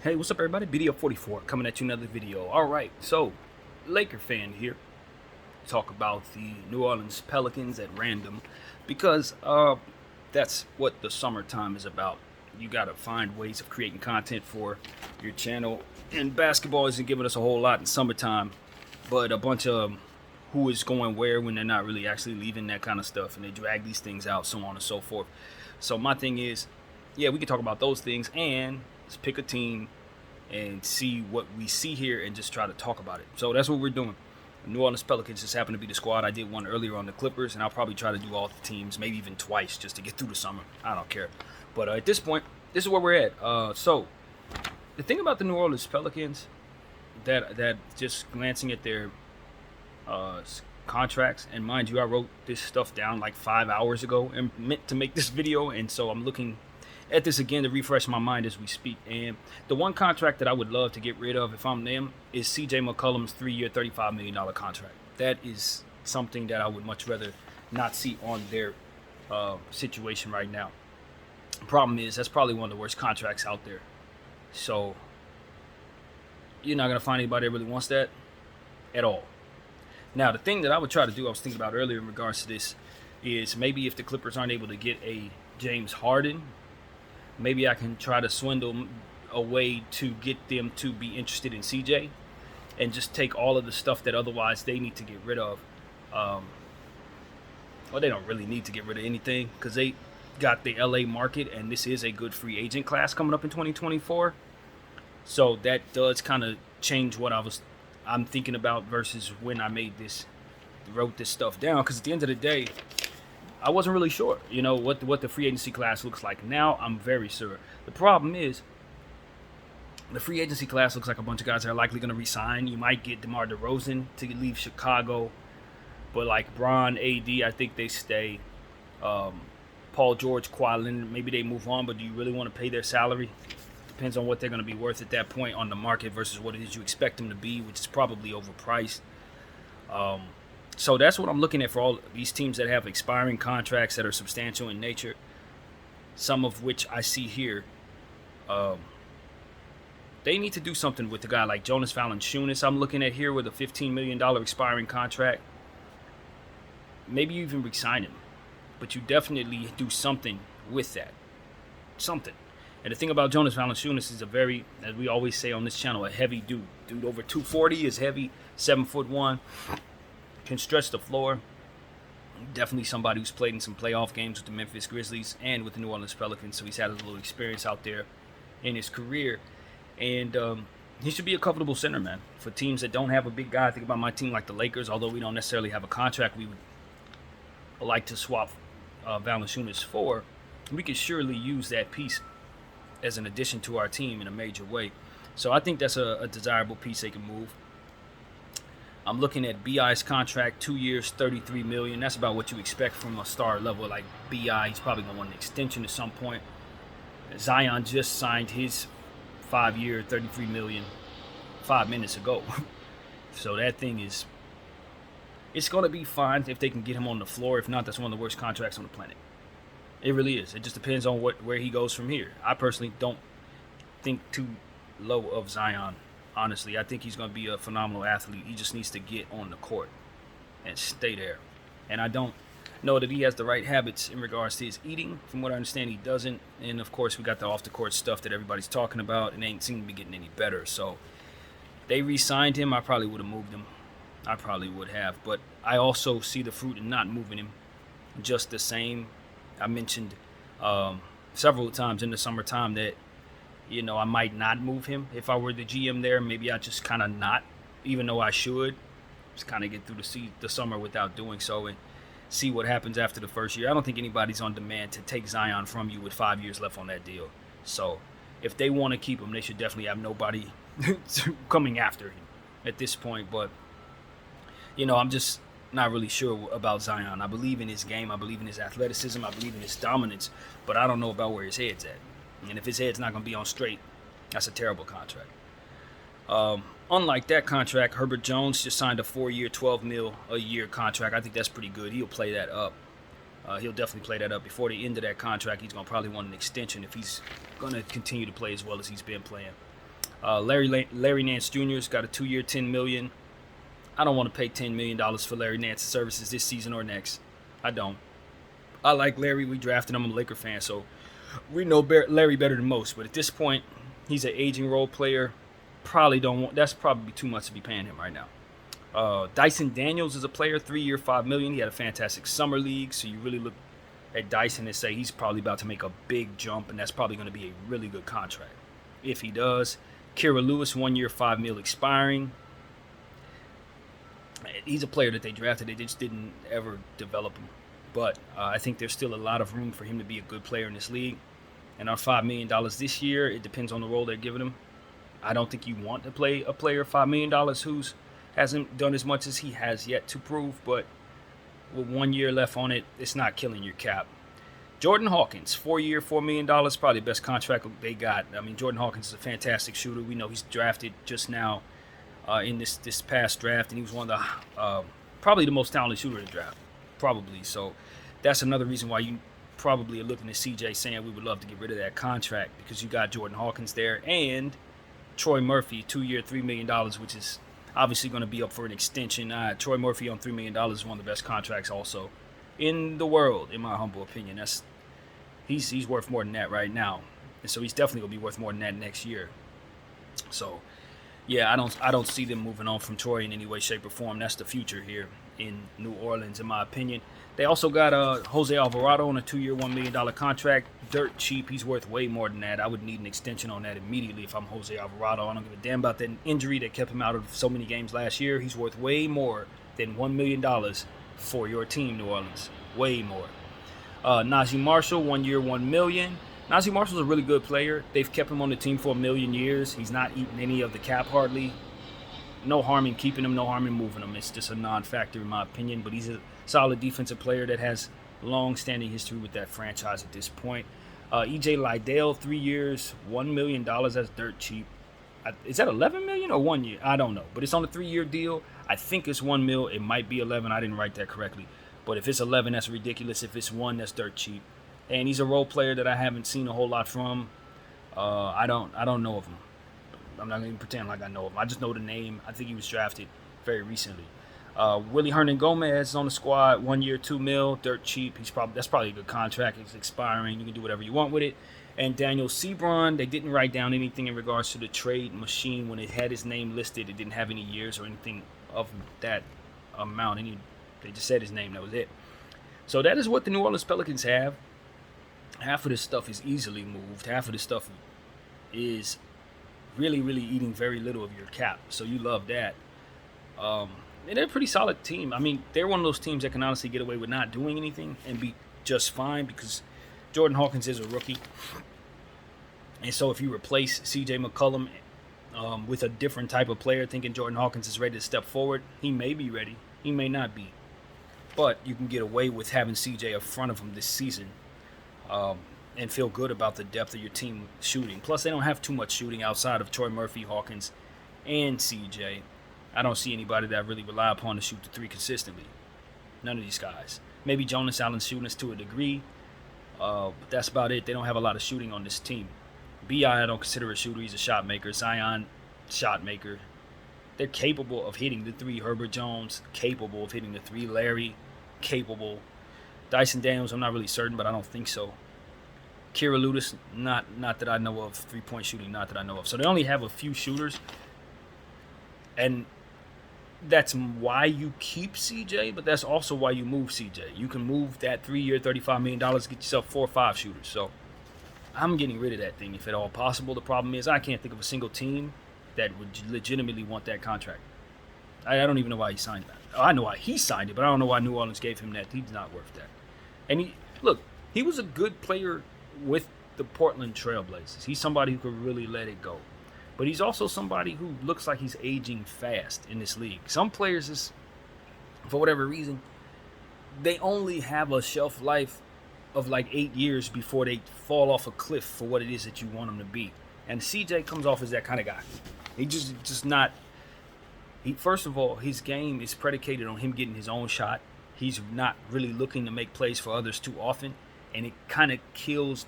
Hey, what's up, everybody? BDO44 coming at you another video. All right, so Laker fan here. Talk about the New Orleans Pelicans at random because that's what the summertime is about. You gotta find ways of creating content for your channel, and basketball isn't giving us a whole lot in summertime, but a bunch of who is going where when they're not really actually leaving, that kind of stuff, and they drag these things out, so on and so forth. So my thing is, yeah, we can talk about those things and let's pick a team and see what we see here and just try to talk about it. So that's what we're doing. The New Orleans Pelicans just happen to be the squad. I did one earlier on the Clippers, and I'll probably try to do all the teams, maybe even twice, just to get through the summer. I don't care. But at this point, this is where we're at. So the thing about the New Orleans Pelicans, that just glancing at their uh, contracts, and mind you, I wrote this stuff down like 5 hours ago and meant to make this video, and so I'm looking at this again to refresh my mind as we speak. And the one contract that I would love to get rid of if I'm them is CJ McCollum's 3-year, $35 million contract. That is something that I would much rather not see on their situation right now. Problem is, that's probably one of the worst contracts out there. So you're not going to find anybody that really wants that at all. Now, the thing that I would try to do, I was thinking about earlier in regards to this, is maybe if the Clippers aren't able to get a James Harden, maybe I can try to swindle a way to get them to be interested in CJ and just take all of the stuff that otherwise they need to get rid of. Well, they don't really need to get rid of anything because they got the LA market, and this is a good free agent class coming up in 2024. So that does kind of change what I'm thinking about versus when I wrote this stuff down. Because at the end of the day, I wasn't really sure, what the free agency class looks like. Now I'm very sure. The problem is, the free agency class looks like a bunch of guys that are likely going to resign. You might get DeMar DeRozan to leave Chicago, but like Bron, AD, I think they stay. Paul George, Kawhi Leonard, maybe they move on, but do you really want to pay their salary? Depends on what they're going to be worth at that point on the market versus what it is you expect them to be, which is probably overpriced. So that's what I'm looking at for all these teams that have expiring contracts that are substantial in nature, some of which I see here. They need to do something with a guy like Jonas Valanciunas I'm looking at here with a $15 million expiring contract. Maybe you even resign him, but you definitely do something with that. Something. And the thing about Jonas Valanciunas is a very, as we always say on this channel, a heavy dude. Dude over 240 is heavy, 7'1", can stretch the floor. Definitely somebody who's played in some playoff games with the Memphis Grizzlies and with the New Orleans Pelicans, so he's had a little experience out there in his career. And he should be a comfortable center, man. For teams that don't have a big guy, I think about my team like the Lakers, although we don't necessarily have a contract we would like to swap Valanciunas for, we could surely use that piece as an addition to our team in a major way. So I think that's a desirable piece they can move. I'm looking at BI's contract, 2 years, $33 million. That's about what you expect from a star level like BI. He's probably going to want an extension at some point. Zion just signed his 5-year, $33 million 5 minutes ago. So that thing is, it's going to be fine if they can get him on the floor. If not, that's one of the worst contracts on the planet. It really is. It just depends on where he goes from here. I personally don't think too low of Zion. Honestly, I think he's going to be a phenomenal athlete. He just needs to get on the court and stay there. And I don't know that he has the right habits in regards to his eating. From what I understand, he doesn't. And of course, we got the off-the-court stuff that everybody's talking about, and they ain't seem to be getting any better. So they re-signed him. I probably would have moved him. I probably would have. But I also see the fruit in not moving him just the same. I mentioned several times in the summertime that, I might not move him if I were the GM there. Maybe I just kind of not, even though I should. Just kind of get through the summer without doing so and see what happens after the first year. I don't think anybody's on demand to take Zion from you with 5 years left on that deal. So if they want to keep him, they should definitely have nobody coming after him at this point. But, I'm just not really sure about Zion. I believe in his game. I believe in his athleticism. I believe in his dominance. But I don't know about where his head's at. And if his head's not going to be on straight, that's a terrible contract. Unlike that contract, Herbert Jones just signed a 4-year, $12 million a year contract. I think that's pretty good. He'll play that up. He'll definitely play that up. Before the end of that contract, he's going to probably want an extension if he's going to continue to play as well as he's been playing. Larry Nance Jr.'s got a 2-year, $10 million. I don't want to pay $10 million for Larry Nance's services this season or next. I don't. I like Larry. We drafted him. I'm a Laker fan, so we know Larry better than most. But at this point, he's an aging role player. Probably don't want. That's probably too much to be paying him right now. Dyson Daniels is a player, 3-year, $5 million. He had a fantastic summer league, so you really look at Dyson and say he's probably about to make a big jump, and that's probably going to be a really good contract if he does. Kira Lewis, 1-year, $5 million expiring. He's a player that they drafted. They just didn't ever develop him. But I think there's still a lot of room for him to be a good player in this league. And our $5 million this year, it depends on the role they're giving him. I don't think you want to play a player $5 million who's hasn't done as much as he has yet to prove. But with 1 year left on it, it's not killing your cap. Jordan Hawkins, 4-year, $4 million, probably the best contract they got. I mean, Jordan Hawkins is a fantastic shooter. We know he's drafted just now in this past draft, and he was one of the probably the most talented shooter in the draft. Probably. So that's another reason why you probably are looking at CJ saying we would love to get rid of that contract, because you got Jordan Hawkins there and Troy Murphy, 2-year, $3 million, which is obviously going to be up for an extension. Troy Murphy on $3 million is one of the best contracts also in the world, in my humble opinion. He's worth more than that right now. And so he's definitely going to be worth more than that next year. So, yeah, I don't see them moving on from Troy in any way, shape, or form. That's the future here in New Orleans, in my opinion. They also got Jose Alvarado on a 2-year, $1 million contract. Dirt cheap. He's worth way more than that. I would need an extension on that immediately if I'm Jose Alvarado. I don't give a damn about that injury that kept him out of so many games last year. He's worth way more than $1 million for your team, New Orleans. Way more. Najee Marshall, 1 year, $1 million. Najee Marshall's a really good player. They've kept him on the team for 1 million years. He's not eating any of the cap hardly. No harm in keeping him, no harm in moving him. It's just a non-factor in my opinion, but he's a solid defensive player that has long-standing history with that franchise at this point. E.J. Liddell, 3 years, $1 million. That's dirt cheap. Is that 11 million or 1 year? I don't know, but it's on a 3-year deal. I think it's 1 mil. It might be 11. I didn't write that correctly. But if it's 11, that's ridiculous. If it's 1, that's dirt cheap. And he's a role player that I haven't seen a whole lot from. I don't know of him. I'm not going to pretend like I know him. I just know the name. I think he was drafted very recently. Willie Hernan Gomez is on the squad. 1 year, $2 million, dirt cheap. That's probably a good contract. It's expiring. You can do whatever you want with it. And Daniel Sebron, they didn't write down anything in regards to the trade machine when it had his name listed. It didn't have any years or anything of that amount. They just said his name. That was it. So that is what the New Orleans Pelicans have. Half of this stuff is easily moved. Half of this stuff is really, really eating very little of your cap. So you love that. And they're a pretty solid team. I mean, they're one of those teams that can honestly get away with not doing anything and be just fine, because Jordan Hawkins is a rookie. And so if you replace C.J. McCollum with a different type of player, thinking Jordan Hawkins is ready to step forward, he may be ready. He may not be. But you can get away with having C.J. in front of him this season. And feel good about the depth of your team shooting. Plus, they don't have too much shooting outside of Troy Murphy, Hawkins, and CJ. I don't see anybody that I really rely upon to shoot the three consistently. None of these guys. Maybe Jonas Allen's shooting us to a degree, but that's about it. They don't have a lot of shooting on this team. B.I. don't consider a shooter. He's a shot maker. Zion, shot maker. They're capable of hitting the three. Herbert Jones, capable of hitting the three. Larry, capable. Dyson Daniels, I'm not really certain, but I don't think so. Kira Lewis, not that I know of. 3-point shooting, not that I know of. So they only have a few shooters. And that's why you keep CJ, but that's also why you move CJ. You can move that 3-year, $35 million, get yourself 4 or 5 shooters. So I'm getting rid of that thing if at all possible. The problem is I can't think of a single team that would legitimately want that contract. I don't even know why he signed that. I know why he signed it, but I don't know why New Orleans gave him that. He's not worth that. And he was a good player with the Portland Trailblazers. He's somebody who could really let it go. But he's also somebody who looks like he's aging fast in this league. Some players, for whatever reason, they only have a shelf life of like 8 years before they fall off a cliff for what it is that you want them to be. And CJ comes off as that kind of guy. He just not. First of all, his game is predicated on him getting his own shot. He's not really looking to make plays for others too often, and it kind of kills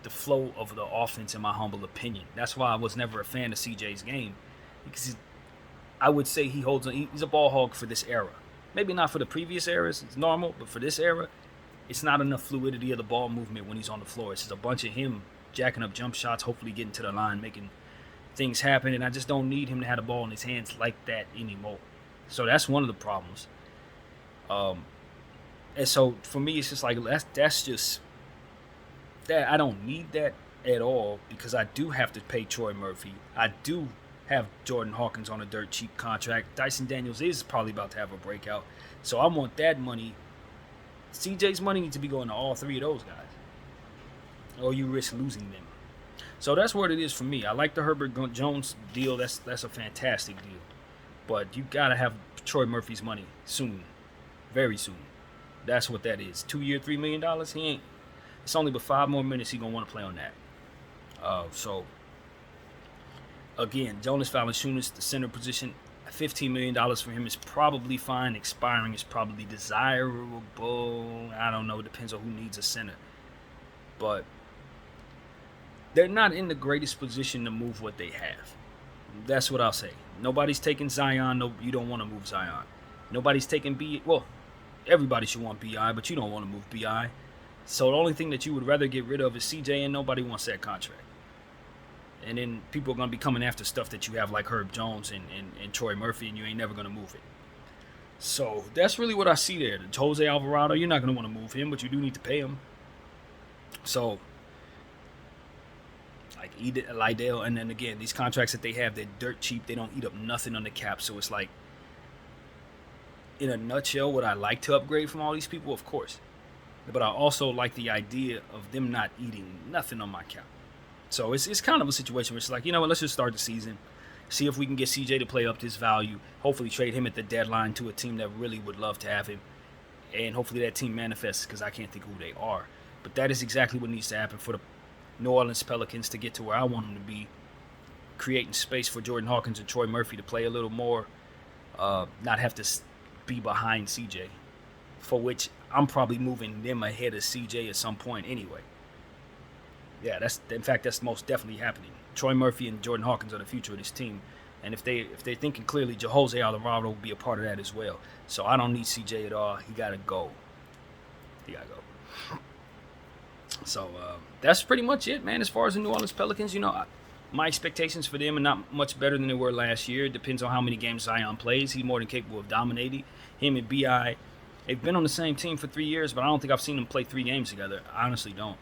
the flow of the offense, in my humble opinion. That's why I was never a fan of CJ's game, because I would say he's a ball hog for this era. Maybe not for the previous eras, it's normal, but for this era, it's not enough fluidity of the ball movement when he's on the floor. It's just a bunch of him jacking up jump shots, hopefully getting to the line, making things happen, and I just don't need him to have the ball in his hands like that anymore. So that's one of the problems. And so for me, it's just like that's just that I don't need that at all, because I do have to pay Troy Murphy. I do have Jordan Hawkins on a dirt cheap contract. Dyson Daniels is probably about to have a breakout, so I want that money. CJ's money needs to be going to all three of those guys, or you risk losing them. So that's what it is for me. I like the Herbert Jones deal. That's a fantastic deal, but you gotta have Troy Murphy's money soon, very soon. That's what that is. 2 year, $3 million. He ain't. It's only but 5 more minutes he gonna want to play on that. So again, Jonas Valanciunas, the center position, $15 million for him is probably fine. Expiring is probably desirable. I don't know. It depends on who needs a center. But they're not in the greatest position to move what they have. That's what I'll say. Nobody's taking Zion. No, you don't want to move Zion. Nobody's taking B. Well, everybody should want BI, but you don't want to move BI. So the only thing that you would rather get rid of is CJ, and nobody wants that contract. And then people are going to be coming after stuff that you have like Herb Jones and Troy Murphy, and you ain't never going to move it. So that's really what I see there. Jose Alvarado, you're not going to want to move him, but you do need to pay him. So, like Lydell, and then again, these contracts that they have, they're dirt cheap. They don't eat up nothing on the cap. So it's like, in a nutshell, would I like to upgrade from all these people? Of course. But I also like the idea of them not eating nothing on my cap. So it's kind of a situation where it's like, you know what, let's just start the season, see if we can get CJ to play up this value, hopefully trade him at the deadline to a team that really would love to have him, and hopefully that team manifests, because I can't think of who they are. But that is exactly what needs to happen for the New Orleans Pelicans to get to where I want them to be, creating space for Jordan Hawkins and Troy Murphy to play a little more, not have to be behind CJ, for which I'm probably moving them ahead of CJ at some point anyway. Yeah, that's most definitely happening. Troy Murphy and Jordan Hawkins are the future of this team, and if they're thinking clearly, Jose Alvarado will be a part of that as well. So I don't need CJ at all. He gotta go. So that's pretty much it, man. As far as the New Orleans Pelicans, my expectations for them are not much better than they were last year. It depends on how many games Zion plays. He's more than capable of dominating. Him and BI, they've been on the same team for 3 years, but I don't think I've seen them play 3 games together. I honestly don't.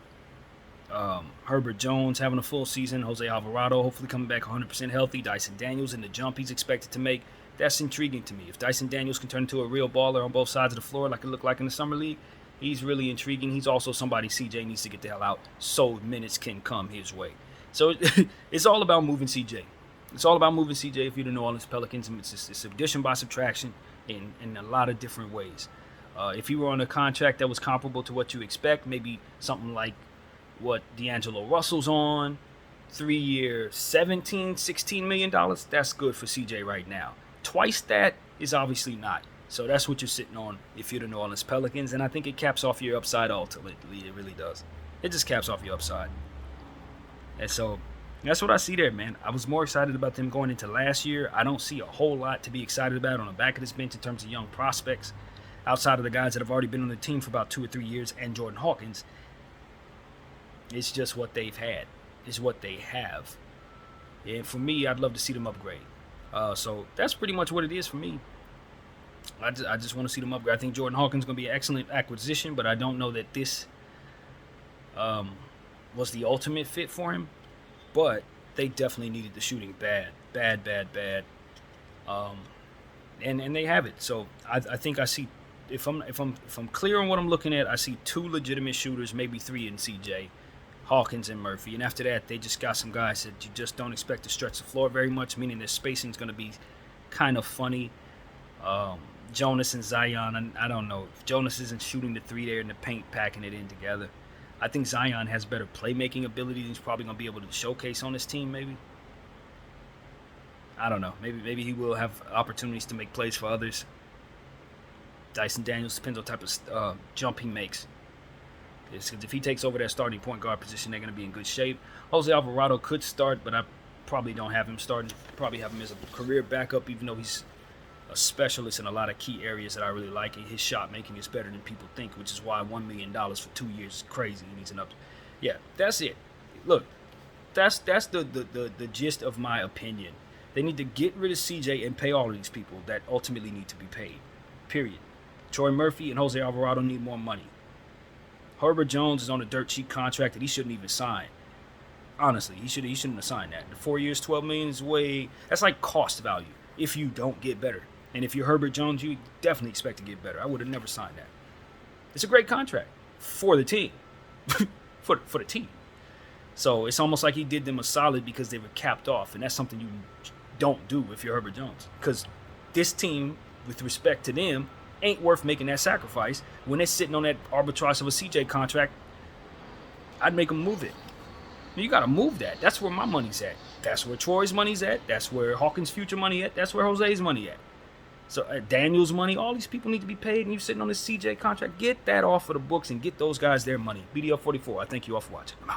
Herbert Jones having a full season. Jose Alvarado hopefully coming back 100% healthy. Dyson Daniels and the jump he's expected to make. That's intriguing to me. If Dyson Daniels can turn into a real baller on both sides of the floor like it looked like in the Summer League, he's really intriguing. He's also somebody CJ needs to get the hell out so minutes can come his way. So it's all about moving CJ. It's all about moving CJ if you're the New Orleans Pelicans. It's addition by subtraction in a lot of different ways. If you were on a contract that was comparable to what you expect, maybe something like what D'Angelo Russell's on, 3 year, $16 million, that's good for CJ right now. Twice that is obviously not. So that's what you're sitting on if you're the New Orleans Pelicans, and I think it caps off your upside ultimately. It really does. It just caps off your upside. And so that's what I see there, man. I was more excited about them going into last year. I don't see a whole lot to be excited about on the back of this bench in terms of young prospects, outside of the guys that have already been on the team for about 2 or 3 years, and Jordan Hawkins. It's just what they've had. It's what they have. And for me, I'd love to see them upgrade. So that's pretty much what it is for me. I just want to see them upgrade. I think Jordan Hawkins is going to be an excellent acquisition, but I don't know that this was the ultimate fit for him. But they definitely needed the shooting bad. And they have it. So I think I see, if I'm clear on what I'm looking at, I see 2 legitimate shooters, maybe 3 in CJ, Hawkins and Murphy. And after that, they just got some guys that you just don't expect to stretch the floor very much, meaning their spacing is going to be kind of funny. Jonas and Zion, I don't know. If Jonas isn't shooting the 3 there in the paint, packing it in together. I think Zion has better playmaking ability than he's probably going to be able to showcase on this team, maybe. I don't know. Maybe he will have opportunities to make plays for others. Dyson Daniels, depends on what type of jump he makes. Because if he takes over that starting point guard position, they're going to be in good shape. Jose Alvarado could start, but I probably don't have him starting. Probably have him as a career backup, even though he's a specialist in a lot of key areas that I really like. And his shot making is better than people think, which is why $1 million for 2 years is crazy. He needs an up. Yeah, that's it. Look, that's the gist of my opinion. They need to get rid of CJ and pay all of these people that ultimately need to be paid. Period. Troy Murphy and Jose Alvarado need more money. Herbert Jones is on a dirt cheap contract that he shouldn't even sign. Honestly, he shouldn't have signed that. The 4 years, $12 million is that's like cost value if you don't get better. And if you're Herbert Jones, you definitely expect to get better. I would have never signed that. It's a great contract for the team. for the team. So it's almost like he did them a solid because they were capped off. And that's something you don't do if you're Herbert Jones. Because this team, with respect to them, ain't worth making that sacrifice. When they're sitting on that arbitrage of a CJ contract, I'd make them move it. You got to move that. That's where my money's at. That's where Troy's money's at. That's where Hawkins' future money at. That's where Jose's money at. So Daniel's money, all these people need to be paid, and you sitting on this CJ contract. Get that off of the books and get those guys their money. BDL 44, I thank you all for watching. I'm out.